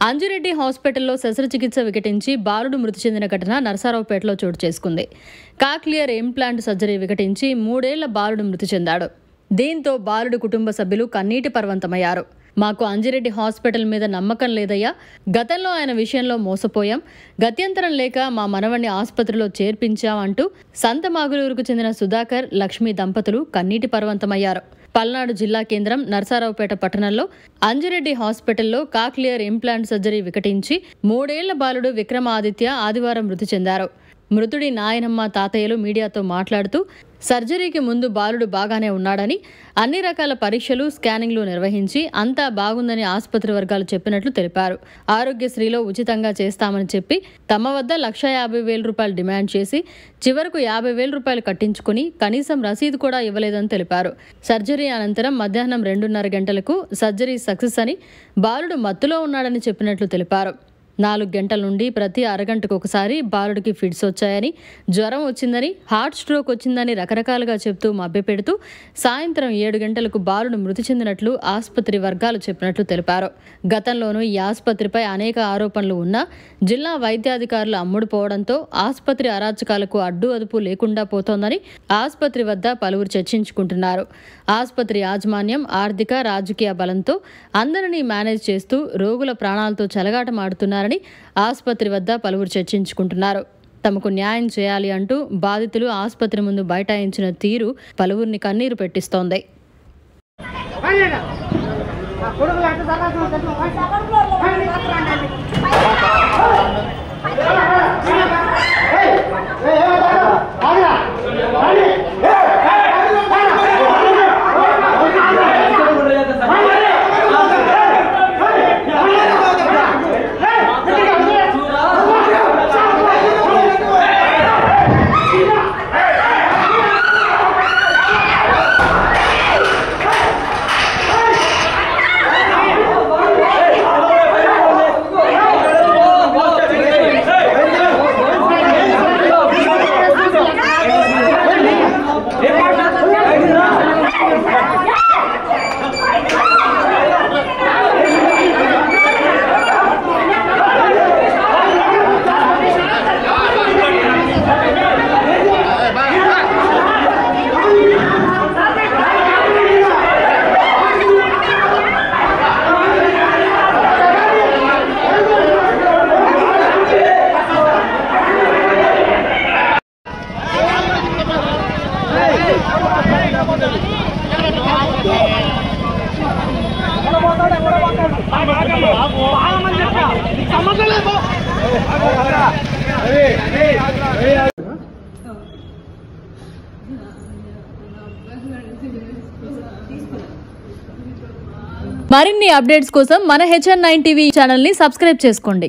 అంజిరెడ్డి హాస్పిటల్లో శస్త్రచికిత్స వికటించి బాలుడు మృతి చెందిన ఘటన నరసరావుపేటలో చోటు చేసుకుంది. కాక్లియర్ ఇంప్లాంట్ సర్జరీ వికటించి 3 ఏళ్ల బాలుడు మృతి చెందాడు. దీంతో బాలుడు కుటుంబ సభ్యులు కన్నీటి పర్వంతమయ్యారు. మాకు అంజిరెడ్డి హాస్పిటల్ మీద నమ్మకం లేదయ్యా. గతంలో ఆయన విషయంలో మోసపోయాం. గత్యంతరం లేక మా మనవణ్ణి ఆసుపత్రిలో చేర్పించాం అంటూ సంతమాగులూరుకు చెందిన సుధాకర్, లక్ష్మి దంపతులు కన్నీటి పర్వంతమయ్యారు. పల్నాడు జిల్లా కేంద్రం నరసరావుపేట పట్టణంలో అంజిరెడ్డి హాస్పిటల్లో కాక్లియర్ ఇంప్లాంట్ సర్జరీ వికటించి 3 ఏళ్ల బాలుడు విక్రమాదిత్య ఆదివారం మృతి చెందారు. మృతుడి నాయనమ్మ, తాతయ్యలు మీడియాతో మాట్లాడుతూ సర్జరీకి ముందు బాలుడు బాగానే ఉన్నాడని, అన్ని రకాల పరీక్షలు, స్కానింగ్లు నిర్వహించి అంతా బాగుందని ఆసుపత్రి వర్గాలు చెప్పినట్లు తెలిపారు. ఆరోగ్యశ్రీలో ఉచితంగా చేస్తామని చెప్పి తమ వద్ద 1,50,000 రూపాయలు డిమాండ్ చేసి చివరకు 50,000 రూపాయలు కట్టించుకుని కనీసం రసీదు కూడా ఇవ్వలేదని తెలిపారు. సర్జరీ అనంతరం మధ్యాహ్నం 2:30 గంటలకు సర్జరీ సక్సెస్ అని, బాలుడు మత్తులో ఉన్నాడని చెప్పినట్లు తెలిపారు. 4 గంటల నుండి ప్రతి అరగంటకు ఒకసారి బాలుడికి ఫిట్స్ వచ్చాయని, జ్వరం వచ్చిందని, హార్ట్ స్ట్రోక్ వచ్చిందని రకరకాలుగా చెప్తూ మభ్యపెడుతూ సాయంత్రం 7 గంటలకు బాలుడు మృతి చెందినట్లు ఆసుపత్రి వర్గాలు చెప్పినట్లు తెలిపారు. గతంలోనూ ఈ ఆసుపత్రిపై అనేక ఆరోపణలు ఉన్నా జిల్లా వైద్యాధికారులు అమ్ముడుపోవడంతో ఆసుపత్రి అరాచకాలకు అడ్డు అదుపు లేకుండా పోతోందని ఆసుపత్రి వద్ద పలువురు చర్చించుకుంటున్నారు. ఆసుపత్రి యాజమాన్యం ఆర్థిక, రాజకీయ బలంతో అందరినీ మేనేజ్ చేస్తూ రోగుల ప్రాణాలతో చెలగాటమాడుతున్నారని ఆసుపత్రి వద్ద పలువురు చర్చించుకుంటున్నారు. తమకు న్యాయం చేయాలి అంటూ బాధితులు ఆసుపత్రి ముందు బైఠాయించిన తీరు పలువురిని కన్నీరు పెట్టిస్తోంది. మరిన్ని అప్డేట్స్ కోసం మన HN9 టీవీ ఛానల్ ని సబ్స్క్రైబ్ చేసుకోండి.